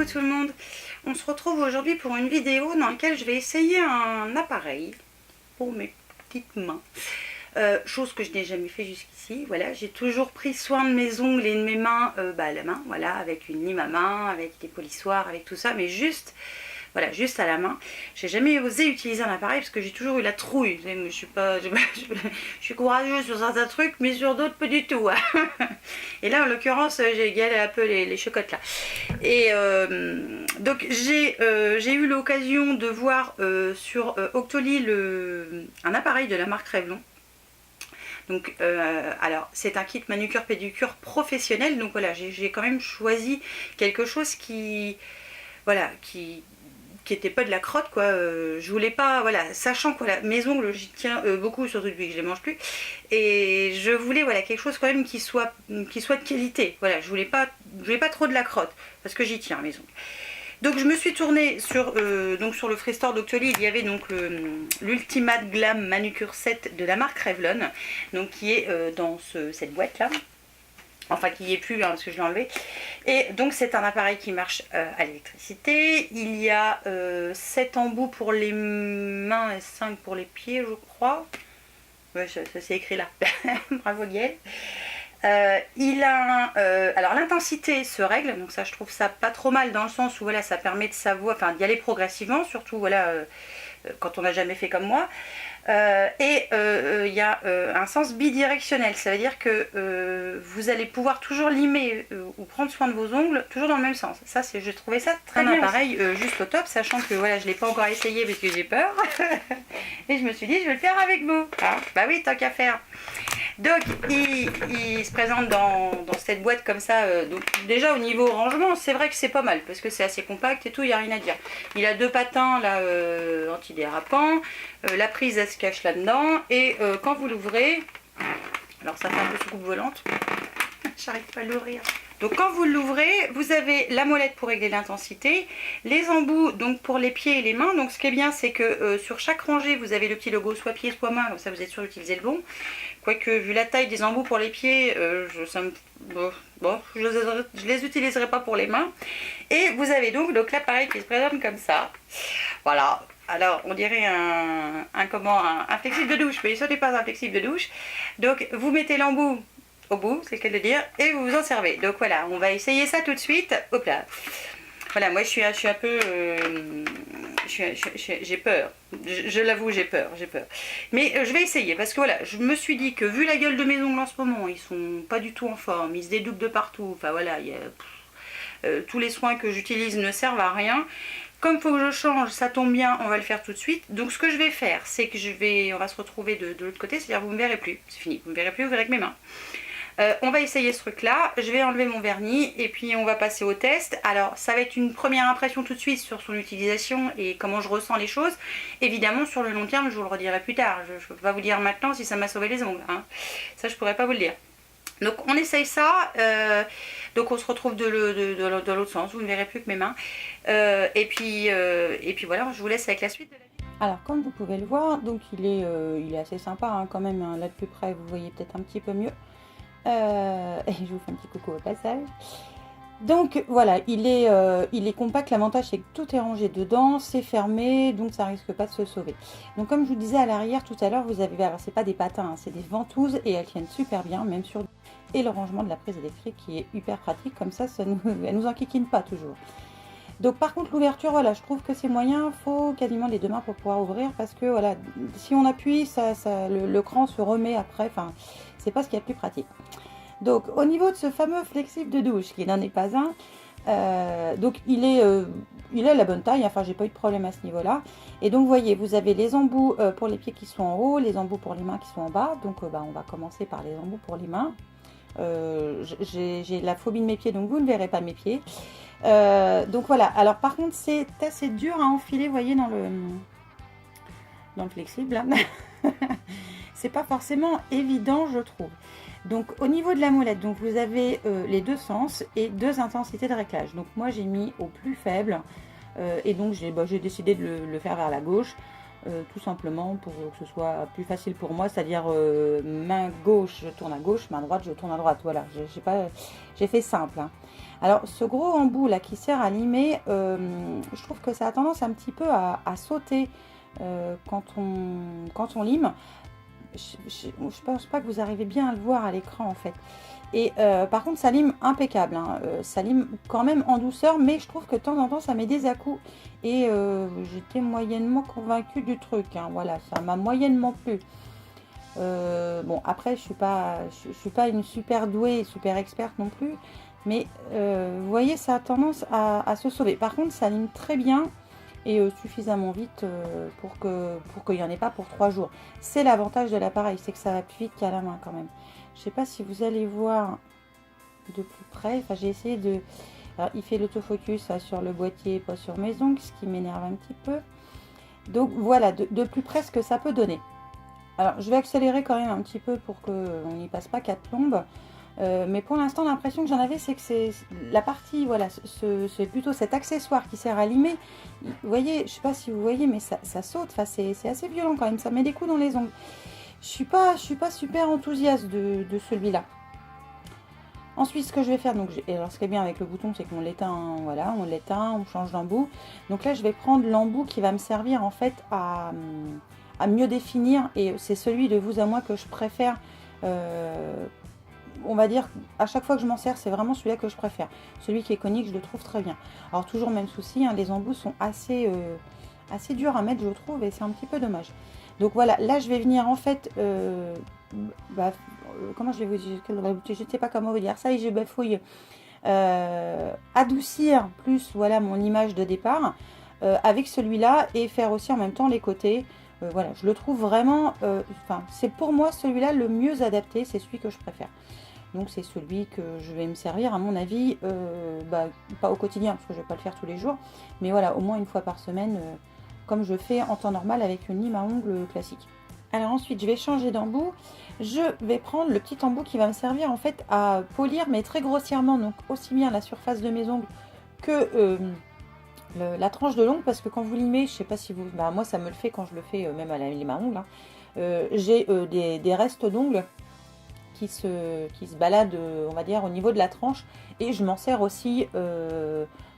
coucou tout le monde. On se retrouve aujourd'hui pour une vidéo dans laquelle je vais essayer un appareil pour mes petites mains. Chose que je n'ai jamais fait jusqu'ici. Voilà, j'ai toujours pris soin de mes ongles et de mes mains à la main, voilà, avec une lime à main, avec des polissoirs, avec tout ça, mais juste, voilà, juste à la main. J'ai jamais osé utiliser un appareil parce que j'ai toujours eu la trouille. Je suis pas, je suis courageuse sur certains trucs, mais sur d'autres pas du tout. Et là, en l'occurrence, j'ai égalé un peu les chocottes là. Et donc j'ai eu l'occasion de voir sur Octoly un appareil de la marque Revlon. Donc, alors c'est un kit manucure pédicure professionnel, donc voilà, j'ai quand même choisi quelque chose qui, voilà, qui était pas de la crotte quoi. Je voulais pas, voilà, sachant que voilà, mes ongles j'y tiens beaucoup, surtout depuis que je les mange plus, et je voulais voilà quelque chose quand même qui soit de qualité. Voilà, je voulais pas trop de la crotte parce que j'y tiens mes ongles. Donc je me suis tournée sur le Free Store d'Octoly. Il y avait donc l'Ultimate Glam Manucure Set de la marque Revlon, donc qui est dans cette boîte là. Enfin qui n'y est plus hein, parce que je l'ai enlevé. Et donc c'est un appareil qui marche à l'électricité. Il y a 7 embouts pour les mains et 5 pour les pieds je crois. Ouais, ça c'est écrit là. Bravo Gaëlle. Il a alors l'intensité se règle, donc ça je trouve ça pas trop mal dans le sens où voilà ça permet de savoir, enfin d'y aller progressivement, surtout voilà quand on n'a jamais fait comme moi. Il y a un sens bidirectionnel, ça veut dire que vous allez pouvoir toujours limer ou prendre soin de vos ongles toujours dans le même sens. Ça c'est, j'ai trouvé ça très bien. Pareil, juste au top, sachant que voilà je l'ai pas encore essayé parce que j'ai peur. Et je me suis dit je vais le faire avec vous. Ah, bah oui, tant qu'à faire. Donc il se présente dans cette boîte comme ça, donc déjà au niveau rangement c'est vrai que c'est pas mal parce que c'est assez compact et tout, il n'y a rien à dire. Il a deux patins là antidérapants, la prise elle se cache là dedans et quand vous l'ouvrez, alors ça fait un peu soucoupe volante, j'arrive pas à l'ouvrir. Donc quand vous l'ouvrez, vous avez la molette pour régler l'intensité, les embouts donc pour les pieds et les mains. Donc ce qui est bien c'est que sur chaque rangée vous avez le petit logo soit pied soit main, comme ça vous êtes sûr d'utiliser le bon. Quoique vu la taille des embouts pour les pieds, je les utiliserai pas pour les mains. Et vous avez donc l'appareil qui se présente comme ça. Voilà. Alors on dirait un flexible de douche, mais ce n'est pas un flexible de douche. Donc vous mettez l'embout au bout, c'est le cas de le dire, et vous vous en servez. Donc voilà, on va essayer ça tout de suite. Hop là. Voilà, moi je suis un peu... j'ai peur. Je l'avoue, j'ai peur. Mais je vais essayer parce que voilà, je me suis dit que vu la gueule de mes ongles en ce moment, ils sont pas du tout en forme, ils se dédoublent de partout. Enfin voilà, tous les soins que j'utilise ne servent à rien. Comme il faut que je change, ça tombe bien, on va le faire tout de suite. Donc ce que je vais faire, c'est que on va se retrouver de l'autre côté, c'est-à-dire vous ne me verrez plus. C'est fini, vous ne me verrez plus, vous verrez que mes mains. On va essayer ce truc là, je vais enlever mon vernis et puis on va passer au test. Alors ça va être une première impression tout de suite sur son utilisation et comment je ressens les choses. Évidemment sur le long terme je vous le redirai plus tard, je ne peux pas vous dire maintenant si ça m'a sauvé les ongles, hein. Ça je pourrais pas vous le dire. Donc on essaye ça, donc on se retrouve de l'autre sens, vous ne verrez plus que mes mains. Et puis voilà, je vous laisse avec la suite de la vidéo. Alors comme vous pouvez le voir, donc il est assez sympa hein, quand même, hein, là de plus près vous voyez peut-être un petit peu mieux. Et je vous fais un petit coucou au passage. Donc voilà, il est compact, l'avantage c'est que tout est rangé dedans, c'est fermé, donc ça risque pas de se sauver. Donc comme je vous disais à l'arrière tout à l'heure, vous avez, alors c'est pas des patins, hein, c'est des ventouses et elles tiennent super bien, même sur... Et le rangement de la prise électrique qui est hyper pratique, comme ça, elle nous enquiquine pas toujours. Donc par contre l'ouverture, voilà, je trouve que c'est moyen, faut quasiment les deux mains pour pouvoir ouvrir, parce que voilà, si on appuie, le cran se remet après, enfin, c'est pas ce qu'il y a de plus pratique. Donc au niveau de ce fameux flexible de douche, qui n'en est pas un, donc il a la bonne taille, enfin j'ai pas eu de problème à ce niveau-là. Et donc vous voyez, vous avez les embouts pour les pieds qui sont en haut, les embouts pour les mains qui sont en bas. Donc on va commencer par les embouts pour les mains. J'ai la phobie de mes pieds, donc vous ne verrez pas mes pieds. Donc voilà, alors par contre c'est assez dur à enfiler, vous voyez, dans le flexible là. C'est pas forcément évident je trouve. Donc au niveau de la molette, donc vous avez les deux sens et deux intensités de réglage. Donc moi j'ai mis au plus faible et donc j'ai décidé de le faire vers la gauche. tout simplement pour que ce soit plus facile pour moi, c'est-à-dire main gauche, je tourne à gauche, main droite, je tourne à droite. Voilà, j'ai fait simple, hein. Alors, ce gros embout là qui sert à limer, je trouve que ça a tendance un petit peu à sauter quand on lime. Je pense pas que vous arrivez bien à le voir à l'écran en fait. Et par contre, ça lime impeccable, hein. Ça lime quand même en douceur, mais je trouve que de temps en temps, ça met des à-coups. Et j'étais moyennement convaincue du truc, hein. Voilà, ça m'a moyennement plu. Bon, après, je suis pas une super douée, super experte non plus. Mais vous voyez, ça a tendance à se sauver. Par contre, ça lime très bien et suffisamment vite pour qu'il n'y en ait pas pour 3 jours. C'est l'avantage de l'appareil, c'est que ça va plus vite qu'à la main quand même. Je sais pas si vous allez voir de plus près. Enfin, j'ai essayé de... Alors, il fait l'autofocus sur le boîtier, pas sur mes ongles, ce qui m'énerve un petit peu. Donc voilà, de plus près ce que ça peut donner. Alors, je vais accélérer quand même un petit peu pour qu'on n'y passe pas 4 plombes. Mais pour l'instant, l'impression que j'en avais, c'est que c'est la partie, voilà, c'est plutôt cet accessoire qui sert à limer. Vous voyez, je sais pas si vous voyez, mais ça saute. Enfin, c'est assez violent quand même. Ça met des coups dans les ongles. Je suis pas super enthousiaste de celui-là. Ensuite, ce que je vais faire, donc, alors ce qui est bien avec le bouton, c'est qu'on l'éteint, voilà, on l'éteint, on change d'embout. Donc là, je vais prendre l'embout qui va me servir en fait à mieux définir, et c'est celui de vous à moi que je préfère. On va dire, à chaque fois que je m'en sers, c'est vraiment celui-là que je préfère. Celui qui est conique, je le trouve très bien. Alors toujours même souci, hein, les embouts sont assez durs à mettre, je trouve, et c'est un petit peu dommage. Donc voilà, là je vais venir en fait, comment je vais vous dire, je ne sais pas comment vous dire ça, et je bafouille, adoucir plus, voilà, mon image de départ avec celui-là, et faire aussi en même temps les côtés. Voilà, je le trouve vraiment, c'est pour moi celui-là le mieux adapté, c'est celui que je préfère. Donc c'est celui que je vais me servir à mon avis, pas au quotidien parce que je ne vais pas le faire tous les jours, mais voilà, au moins une fois par semaine, comme je fais en temps normal avec une lime à ongles classique. Alors ensuite je vais changer d'embout, je vais prendre le petit embout qui va me servir en fait à polir, mais très grossièrement, donc aussi bien la surface de mes ongles que la tranche de l'ongle, parce que quand vous limez, je sais pas si vous... moi ça me le fait quand je le fais même à la lime à ongles, hein. J'ai des restes d'ongles qui se baladent, on va dire, au niveau de la tranche, et je m'en sers aussi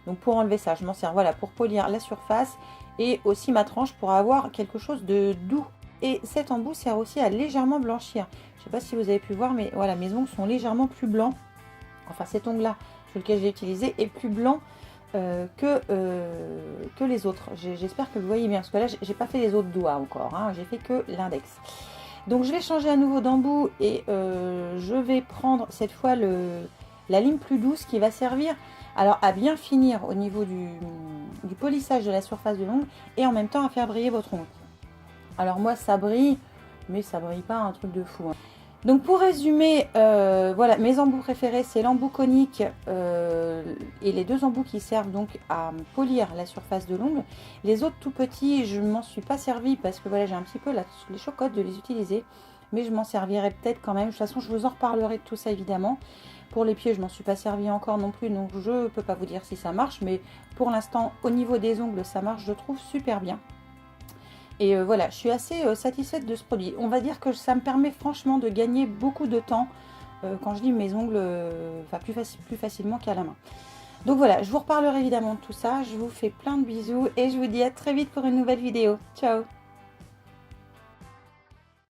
donc pour enlever ça, je m'en sers, voilà, pour polir la surface et aussi ma tranche pour avoir quelque chose de doux. Et cet embout sert aussi à légèrement blanchir. Je sais pas si vous avez pu voir, mais voilà, mes ongles sont légèrement plus blancs. Enfin, cet ongle-là sur lequel j'ai utilisé est plus blanc que les autres. J'espère que vous voyez bien, parce que là, j'ai pas fait les autres doigts encore, hein, j'ai fait que l'index. Donc, je vais changer à nouveau d'embout et je vais prendre cette fois la lime plus douce qui va servir alors à bien finir au niveau du polissage de la surface de l'ongle et en même temps à faire briller votre ongle. Alors moi, ça brille, mais ça brille pas un truc de fou, hein. Donc pour résumer, voilà, mes embouts préférés, c'est l'embout conique et les deux embouts qui servent donc à polir la surface de l'ongle. Les autres tout petits, je ne m'en suis pas servi parce que voilà, j'ai un petit peu les chocottes de les utiliser, mais je m'en servirai peut-être quand même. De toute façon, je vous en reparlerai de tout ça évidemment. Pour les pieds, je m'en suis pas servi encore non plus, donc je ne peux pas vous dire si ça marche, mais pour l'instant, au niveau des ongles, ça marche, je trouve super bien. Et voilà, je suis assez satisfaite de ce produit. On va dire que ça me permet franchement de gagner beaucoup de temps quand je lime mes ongles plus facilement qu'à la main. Donc voilà, je vous reparlerai évidemment de tout ça. Je vous fais plein de bisous et je vous dis à très vite pour une nouvelle vidéo. Ciao!